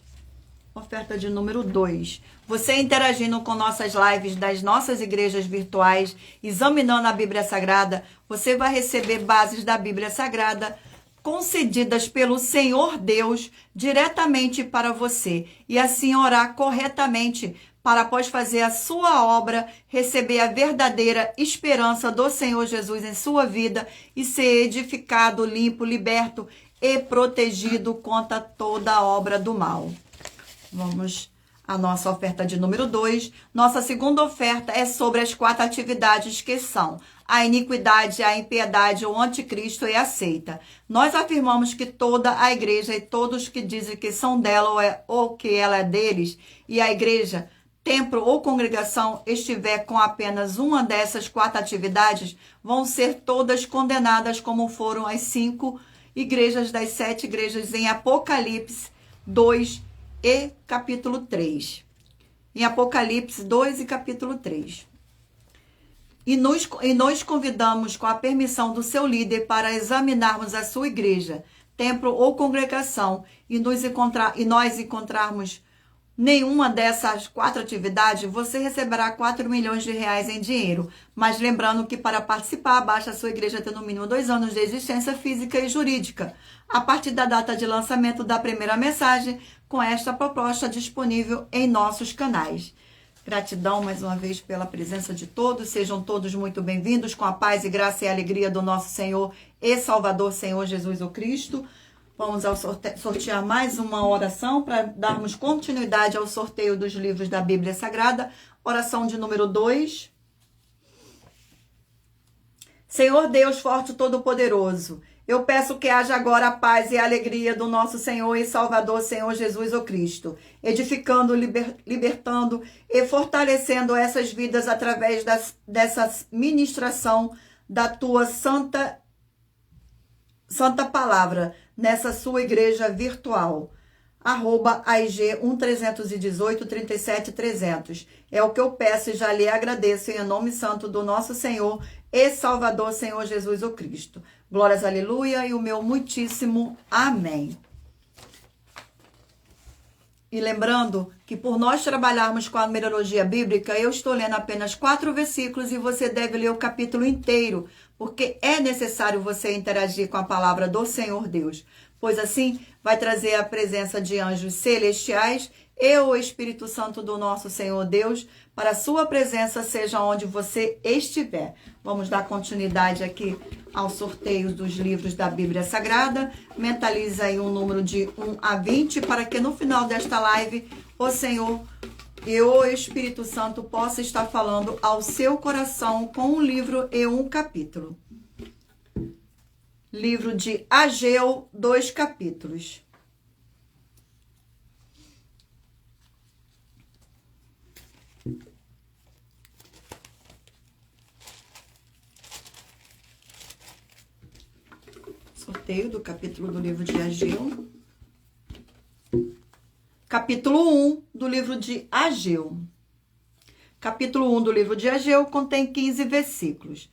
Oferta de número 2. Você interagindo com nossas lives das nossas igrejas virtuais, examinando a Bíblia Sagrada, você vai receber bases da Bíblia Sagrada concedidas pelo Senhor Deus diretamente para você. E assim orar corretamente para, após fazer a sua obra, receber a verdadeira esperança do Senhor Jesus em sua vida e ser edificado, limpo, liberto e protegido contra toda a obra do mal. Vamos à nossa oferta de número 2. Nossa segunda oferta é sobre as 4 atividades que são a iniquidade, a impiedade, o anticristo e a seita. Nós afirmamos que toda a igreja e todos que dizem que são dela ou que ela é deles, e a igreja, templo ou congregação estiver com apenas uma dessas 4 atividades, vão ser todas condenadas, como foram as 5 igrejas das 7 igrejas em Apocalipse 2 e capítulo 3. Em Apocalipse 2 e capítulo 3. E nós convidamos, com a permissão do seu líder, para examinarmos a sua igreja, templo ou congregação, e nós encontrarmos nenhuma dessas 4 atividades, você receberá 4 milhões de reais em dinheiro. Mas lembrando que para participar, basta a sua igreja ter no mínimo 2 anos de existência física e jurídica, a partir da data de lançamento da primeira mensagem, com esta proposta disponível em nossos canais. Gratidão mais uma vez pela presença de todos. Sejam todos muito bem-vindos, com a paz e graça e alegria do nosso Senhor e Salvador, Senhor Jesus o Cristo. Vamos ao sortear mais uma oração para darmos continuidade ao sorteio dos livros da Bíblia Sagrada. Oração de número 2. Senhor Deus forte e todo-poderoso, eu peço que haja agora a paz e a alegria do nosso Senhor e Salvador, Senhor Jesus o Cristo, edificando, libertando e fortalecendo essas vidas através dessa ministração da tua santa palavra, nessa sua igreja virtual. @AIG 1318 37 300. É o que eu peço e já lhe agradeço em nome santo do nosso Senhor e Salvador, Senhor Jesus o Cristo. Glórias, aleluia, e o meu muitíssimo amém. E lembrando que por nós trabalharmos com a numerologia bíblica, eu estou lendo apenas 4 versículos e você deve ler o capítulo inteiro, porque é necessário você interagir com a palavra do Senhor Deus, pois assim vai trazer a presença de anjos celestiais e o Espírito Santo do nosso Senhor Deus, para a sua presença, seja onde você estiver. Vamos dar continuidade aqui ao sorteio dos livros da Bíblia Sagrada. Mentaliza aí um número de 1 a 20, para que no final desta live, o Senhor e o Espírito Santo possa estar falando ao seu coração com um livro e um capítulo. Livro de Ageu, 2 capítulos. sorteio do capítulo do livro de Ageu. Capítulo 1 do livro de Ageu. Capítulo 1 do livro de Ageu contém 15 versículos.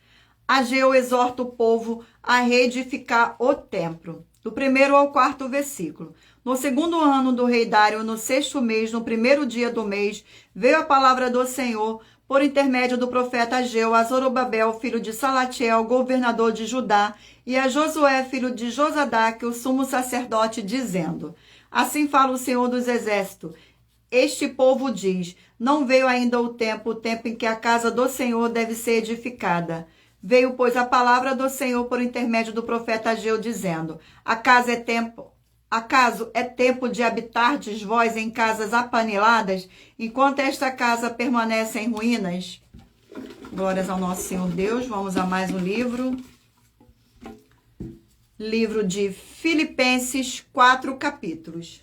Ageu exorta o povo a reedificar o templo. Do 1º ao 4º versículo. No 2º ano do rei Dário, no 6º mês, no 1º dia do mês, veio a palavra do Senhor por intermédio do profeta Ageu a Zorobabel, filho de Salatiel, governador de Judá, e a Josué, filho de Josadaque, o sumo sacerdote, dizendo: Assim fala o Senhor dos Exércitos. Este povo diz: não veio ainda o tempo em que a casa do Senhor deve ser edificada. Veio, pois, a palavra do Senhor por intermédio do profeta Ageu, dizendo: Acaso é tempo de habitardes vós em casas apaneladas, enquanto esta casa permanece em ruínas? Glórias ao nosso Senhor Deus. Vamos a mais um livro. Livro de Filipenses, 4 capítulos.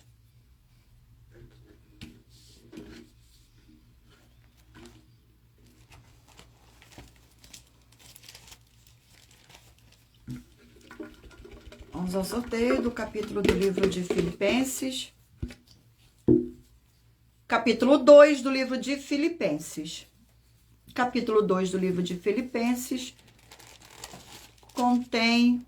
Vamos ao sorteio do capítulo do livro de Filipenses. Capítulo 2 do livro de Filipenses. Capítulo 2 do livro de Filipenses contém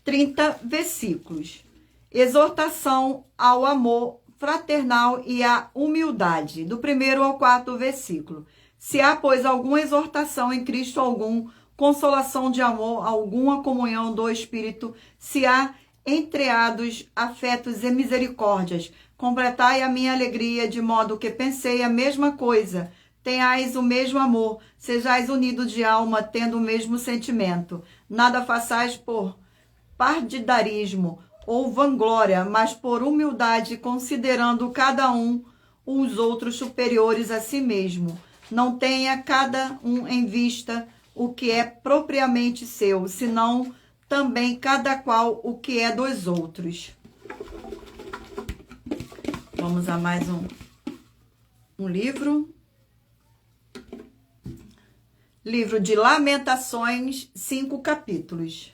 30 versículos. Exortação ao amor fraternal e à humildade. Do 1º ao 4º versículo. Se há, pois, alguma exortação em Cristo algum, consolação de amor, alguma comunhão do Espírito, se há entreados afetos e misericórdias, completai a minha alegria, de modo que pensei a mesma coisa, tenhais o mesmo amor, sejais unidos de alma, tendo o mesmo sentimento. Nada façais por partidarismo ou vanglória, mas por humildade, considerando cada um os outros superiores a si mesmo. Não tenha cada um em vista o que é propriamente seu, senão também cada qual o que é dos outros. Vamos a mais um livro. Livro de Lamentações, 5 capítulos.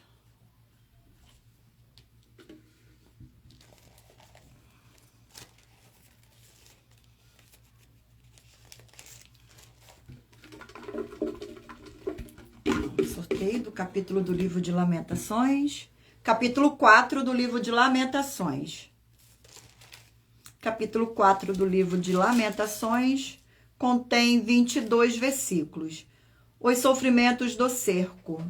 Sorteio do capítulo do livro de Lamentações. Capítulo 4 do livro de Lamentações. Capítulo 4 do livro de Lamentações contém 22 versículos. Os sofrimentos do cerco.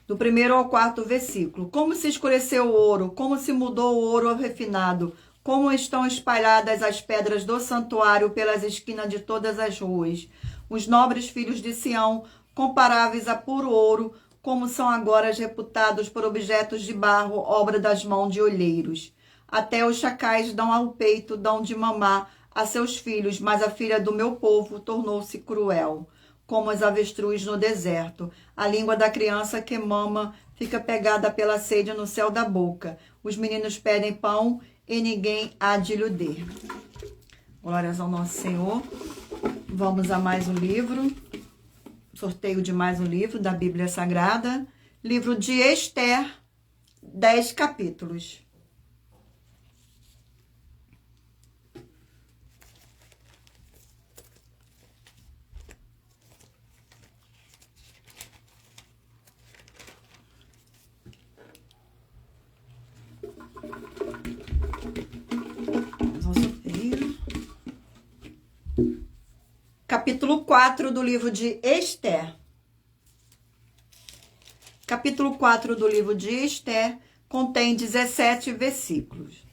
Do 1º ao 4º versículo. Como se escureceu o ouro, como se mudou o ouro refinado, como estão espalhadas as pedras do santuário pelas esquinas de todas as ruas. Os nobres filhos de Sião, comparáveis a puro ouro, como são agora reputados por objetos de barro, obra das mãos de olheiros. Até os chacais dão ao peito, dão de mamar a seus filhos, mas a filha do meu povo tornou-se cruel, como as avestruz no deserto. A língua da criança que mama fica pegada pela sede no céu da boca. Os meninos pedem pão e ninguém há de lhe dar. Glórias ao nosso Senhor. Vamos a mais um livro. Sorteio de mais um livro da Bíblia Sagrada. Livro de Esther, 10 capítulos. Vamos ao sorteio. Capítulo 4 do livro de Esther. Capítulo 4 do livro de Esther contém 17 versículos.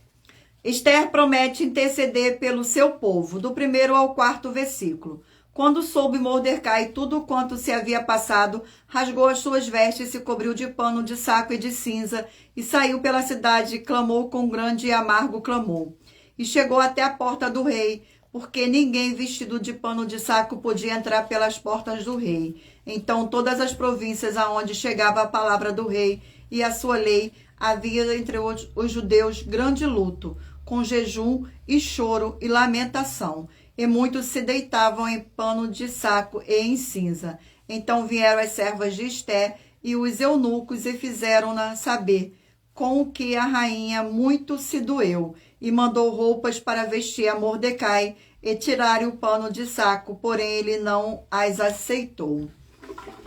Esther promete interceder pelo seu povo, do 1º ao 4º versículo. Quando soube Mordecai tudo quanto se havia passado, rasgou as suas vestes, se cobriu de pano, de saco e de cinza, e saiu pela cidade, e clamou com grande e amargo clamor. E chegou até a porta do rei, porque ninguém vestido de pano de saco podia entrar pelas portas do rei. Então todas as províncias aonde chegava a palavra do rei e a sua lei, havia entre os judeus grande luto, com jejum e choro e lamentação. E muitos se deitavam em pano de saco e em cinza. Então vieram as servas de Esther e os eunucos e fizeram-na saber com o que a rainha muito se doeu, e mandou roupas para vestir a Mordecai e tirar o pano de saco, porém ele não as aceitou.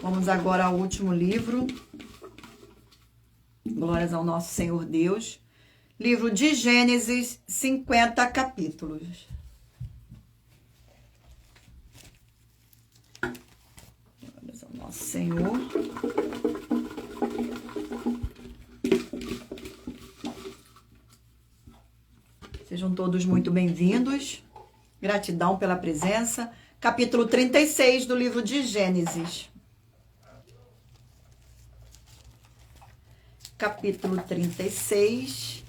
Vamos agora ao último livro. Glórias ao nosso Senhor Deus. Livro de Gênesis, 50 capítulos. Glórias ao nosso Senhor. Sejam todos muito bem-vindos. Gratidão pela presença. Capítulo 36 do livro de Gênesis. Capítulo 36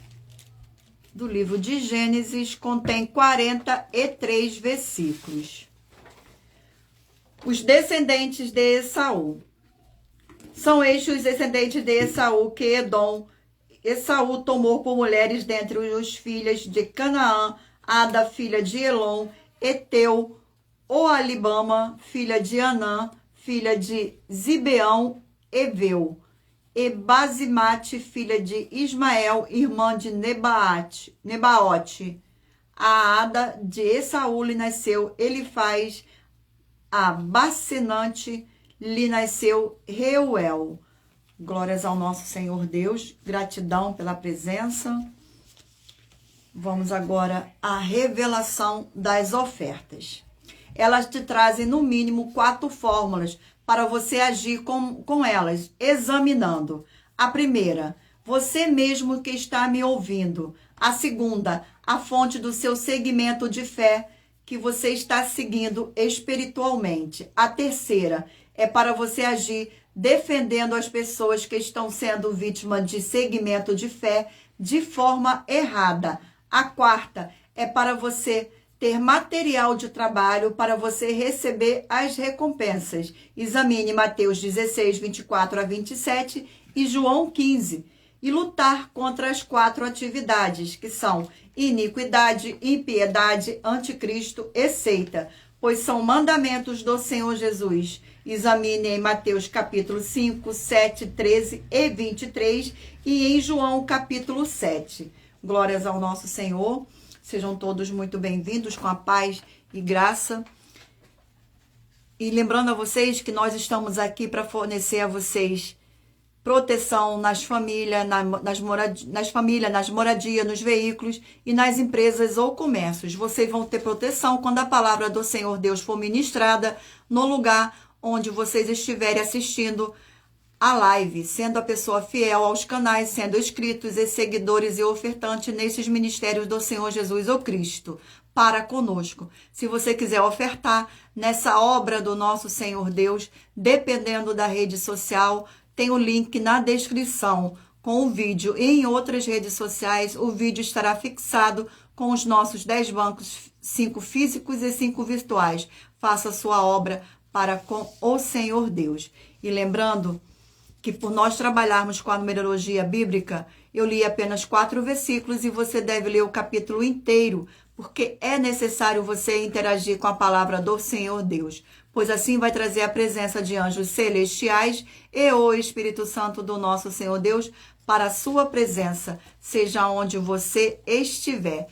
do livro de Gênesis contém 43 versículos. Os descendentes de Esaú. São estes os descendentes de Esaú que Esaú tomou por mulheres dentre os filhos de Canaã, Ada, filha de Elon, Eteu, Oalibama, filha de Anã, filha de Zibeão, Eveu, e Basimate, filha de Ismael, irmã de Nebaote. A Ada de Esaú lhe nasceu Elifaz, a Basenante lhe nasceu Reuel. Glórias ao nosso Senhor Deus, gratidão pela presença. Vamos agora à revelação das ofertas. Elas te trazem no mínimo 4 fórmulas para você agir com elas, examinando. A primeira, você mesmo que está me ouvindo. A segunda, a fonte do seu segmento de fé que você está seguindo espiritualmente. A terceira é para você agir defendendo as pessoas que estão sendo vítimas de segmento de fé de forma errada. A quarta é para você ter material de trabalho para você receber as recompensas. Examine Mateus 16, 24 a 27 e João 15. E lutar contra as 4 atividades, que são iniquidade, impiedade, anticristo e seita, pois são mandamentos do Senhor Jesus. Examine em Mateus capítulo 5, 7, 13 e 23 e em João capítulo 7. Glórias ao nosso Senhor. Sejam todos muito bem-vindos com a paz e graça. E lembrando a vocês que nós estamos aqui para fornecer a vocês proteção nas famílias, nas moradias, nos veículos e nas empresas ou comércios. Vocês vão ter proteção quando a palavra do Senhor Deus for ministrada no lugar onde vocês estiverem assistindo a live, sendo a pessoa fiel aos canais, sendo inscritos e seguidores e ofertantes nesses ministérios do Senhor Jesus ou Cristo, para conosco. Se você quiser ofertar nessa obra do nosso Senhor Deus, dependendo da rede social, tem o link na descrição com o vídeo. E em outras redes sociais, o vídeo estará fixado com os nossos 10 bancos, 5 físicos e 5 virtuais. Faça a sua obra para com o Senhor Deus. E lembrando que por nós trabalharmos com a numerologia bíblica, eu li apenas 4 versículos e você deve ler o capítulo inteiro, porque é necessário você interagir com a palavra do Senhor Deus, pois assim vai trazer a presença de anjos celestiais e o Espírito Santo do nosso Senhor Deus para a sua presença, seja onde você estiver.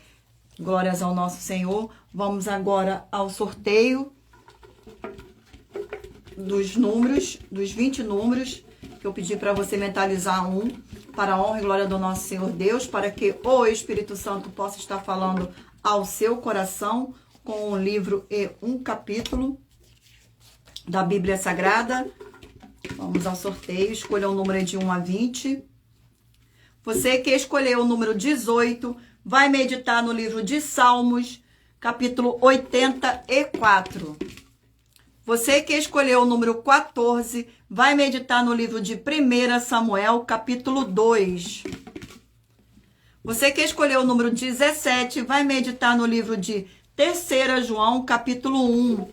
Glórias ao nosso Senhor. Vamos agora ao sorteio dos números, dos 20 números, que eu pedi para você mentalizar um, para a honra e glória do nosso Senhor Deus, para que o Espírito Santo possa estar falando ao seu coração com um livro e um capítulo da Bíblia Sagrada. Vamos ao sorteio, escolha o número de 1 a 20. Você que escolheu o número 18, vai meditar no livro de Salmos, capítulo 84. Você que escolheu o número 14, vai meditar no livro de 1 Samuel, capítulo 2. Você que escolheu o número 17, vai meditar no livro de 3 João, capítulo 1.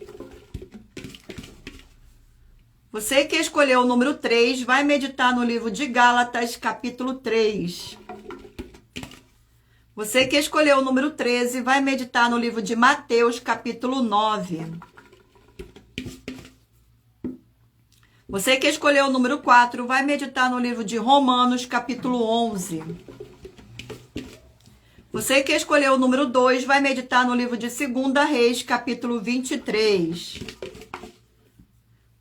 Você que escolheu o número 3, vai meditar no livro de Gálatas, capítulo 3. Você que escolheu o número 13, vai meditar no livro de Mateus, capítulo 9. Você que escolheu o número 4, vai meditar no livro de Romanos, capítulo 11. Você que escolheu o número 2, vai meditar no livro de 2 Reis, capítulo 23.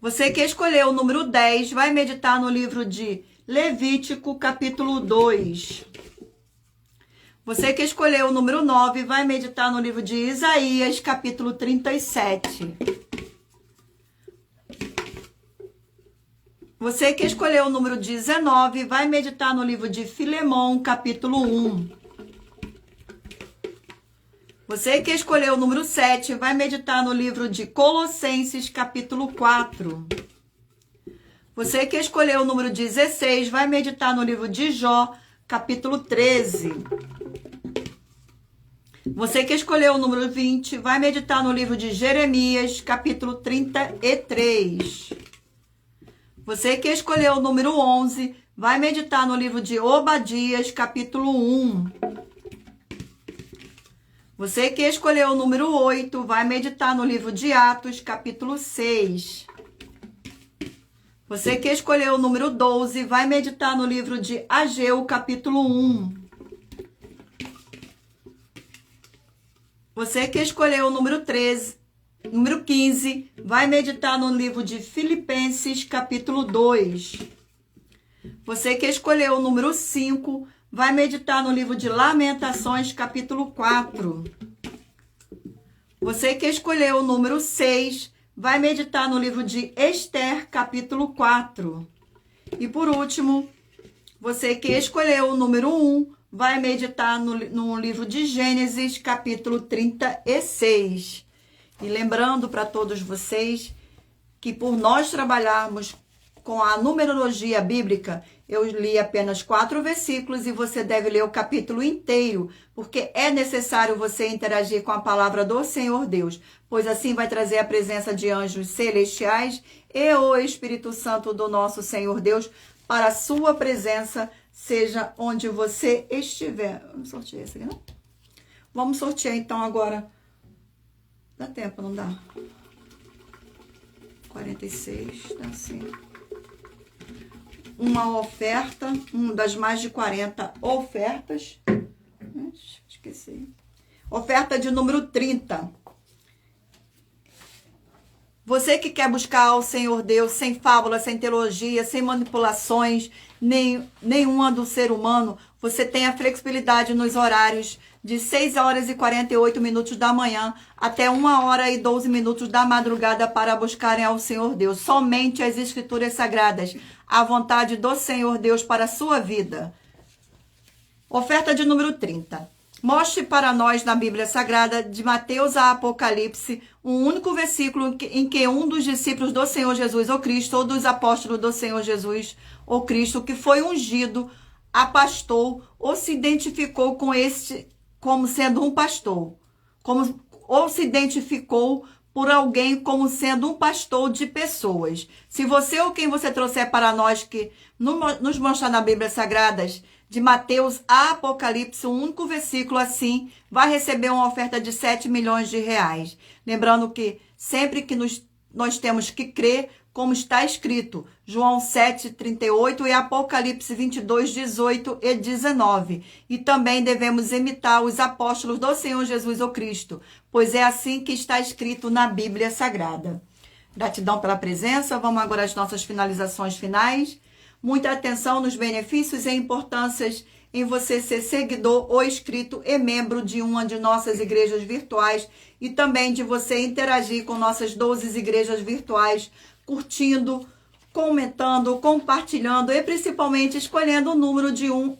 Você que escolheu o número 10, vai meditar no livro de Levítico, capítulo 2. Você que escolheu o número 9, vai meditar no livro de Isaías, capítulo 37. Você que escolheu o número 19, vai meditar no livro de Filemão, capítulo 1. Você que escolheu o número 7, vai meditar no livro de Colossenses, capítulo 4. Você que escolheu o número 16, vai meditar no livro de Jó, capítulo 13. Você que escolheu o número 20, vai meditar no livro de Jeremias, capítulo 33. Você que escolheu o número 11, vai meditar no livro de Obadias, capítulo 1. Você que escolheu o número 8, vai meditar no livro de Atos, capítulo 6. Você que escolheu o número 12, vai meditar no livro de Ageu, capítulo 1. Você que escolheu o número 15, vai meditar no livro de Filipenses, capítulo 2. Você que escolheu o número 5, vai meditar no livro de Lamentações, capítulo 4. Você que escolheu o número 6, vai meditar no livro de Esther, capítulo 4. E por último, você que escolheu o número 1, vai meditar no livro de Gênesis, capítulo 36. E lembrando para todos vocês que por nós trabalharmos com a numerologia bíblica, eu li apenas 4 versículos e você deve ler o capítulo inteiro, porque é necessário você interagir com a palavra do Senhor Deus, pois assim vai trazer a presença de anjos celestiais e o Espírito Santo do nosso Senhor Deus para a sua presença, seja onde você estiver. Vamos sortear esse aqui, não? Vamos sortear então agora. Dá tempo, não dá? 46, dá sim. Uma oferta, uma das mais de 40 ofertas. Esqueci. Oferta de número 30. Você que quer buscar ao Senhor Deus sem fábula, sem teologia, sem manipulações, nenhuma do ser humano, você tem a flexibilidade nos horários de 6 horas e 48 minutos da manhã até 1 hora e 12 minutos da madrugada para buscarem ao Senhor Deus. Somente as Escrituras Sagradas, a vontade do Senhor Deus para a sua vida. Oferta de número 30. Mostre para nós na Bíblia Sagrada, de Mateus a Apocalipse, um único versículo em que um dos discípulos do Senhor Jesus, ou Cristo, ou dos apóstolos do Senhor Jesus, ou Cristo, que foi ungido a pastor, ou se identificou com este como sendo um pastor, ou se identificou por alguém como sendo um pastor de pessoas. Se você ou quem você trouxer para nós que nos mostrar na Bíblia Sagrada, de Mateus a Apocalipse, um único versículo assim, vai receber uma oferta de 7 milhões de reais. Lembrando que sempre que nós temos que crer, como está escrito, João 7:38 e Apocalipse 22:18 e 19. E também devemos imitar os apóstolos do Senhor Jesus o Cristo, pois é assim que está escrito na Bíblia Sagrada. Gratidão pela presença. Vamos agora às nossas finalizações finais. Muita atenção nos benefícios e importâncias em você ser seguidor ou inscrito e membro de uma de nossas igrejas virtuais e também de você interagir com nossas 12 igrejas virtuais, curtindo, comentando, compartilhando e principalmente escolhendo o número de 1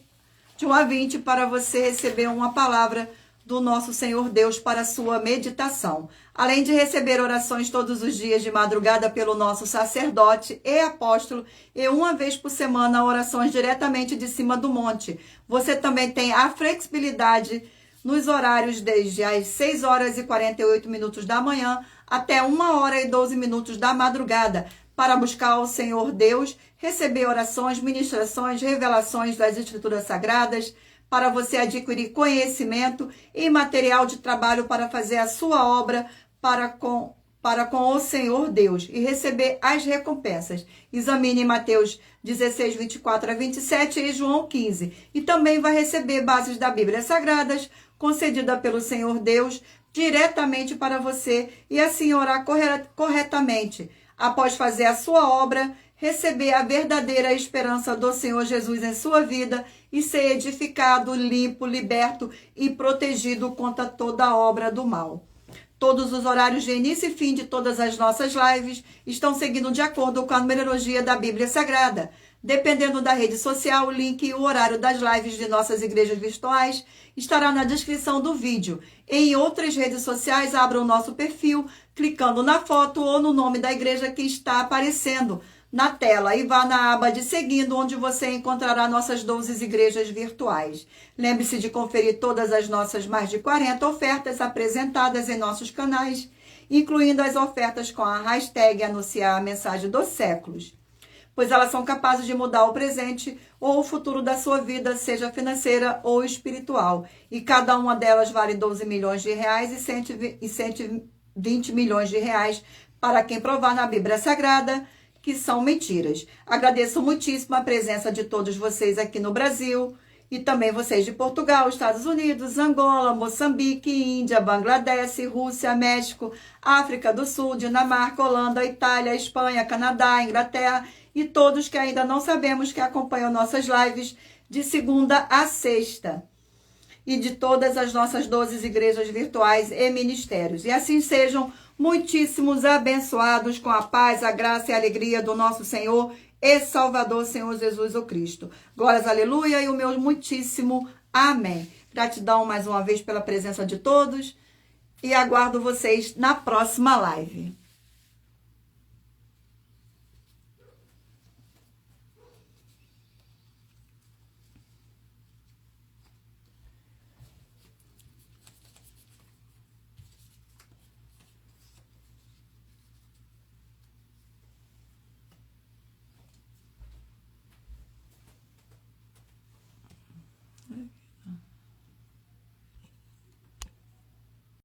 a 20 para você receber uma palavra do nosso Senhor Deus para a sua meditação. Além de receber orações todos os dias de madrugada pelo nosso sacerdote e apóstolo e uma vez por semana orações diretamente de cima do monte. Você também tem a flexibilidade nos horários desde as 6 horas e 48 minutos da manhã até 1 hora e 12 minutos da madrugada para buscar ao Senhor Deus, receber orações, ministrações, revelações das Escrituras Sagradas, para você adquirir conhecimento e material de trabalho para fazer a sua obra para com para com o Senhor Deus e receber as recompensas. Examine Mateus 16, 24 a 27 e João 15. E também vai receber bases da Bíblia Sagradas, concedida pelo Senhor Deus, diretamente para você e assim orar corretamente. Após fazer a sua obra, receber a verdadeira esperança do Senhor Jesus em sua vida e ser edificado, limpo, liberto e protegido contra toda obra do mal. Todos os horários de início e fim de todas as nossas lives estão seguindo de acordo com a numerologia da Bíblia Sagrada. Dependendo da rede social, o link e o horário das lives de nossas igrejas virtuais estará na descrição do vídeo. Em outras redes sociais, abra o nosso perfil, clicando na foto ou no nome da igreja que está aparecendo na tela e vá na aba de seguindo, onde você encontrará nossas 12 igrejas virtuais. Lembre-se de conferir todas as nossas mais de 40 ofertas apresentadas em nossos canais, incluindo as ofertas com a hashtag Anunciar a Mensagem dos Séculos, pois elas são capazes de mudar o presente ou o futuro da sua vida, seja financeira ou espiritual. E cada uma delas vale 12 milhões de reais e 120 milhões de reais para quem provar na Bíblia Sagrada que são mentiras. Agradeço muitíssimo a presença de todos vocês aqui no Brasil e também vocês de Portugal, Estados Unidos, Angola, Moçambique, Índia, Bangladesh, Rússia, México, África do Sul, Dinamarca, Holanda, Itália, Espanha, Canadá, Inglaterra e todos que ainda não sabemos que acompanham nossas lives de segunda a sexta e de todas as nossas 12 igrejas virtuais e ministérios. E assim sejam muitíssimos abençoados com a paz, a graça e a alegria do nosso Senhor e Salvador, Senhor Jesus o Cristo. Glórias, aleluia, e o meu muitíssimo amém. Gratidão mais uma vez pela presença de todos e aguardo vocês na próxima live.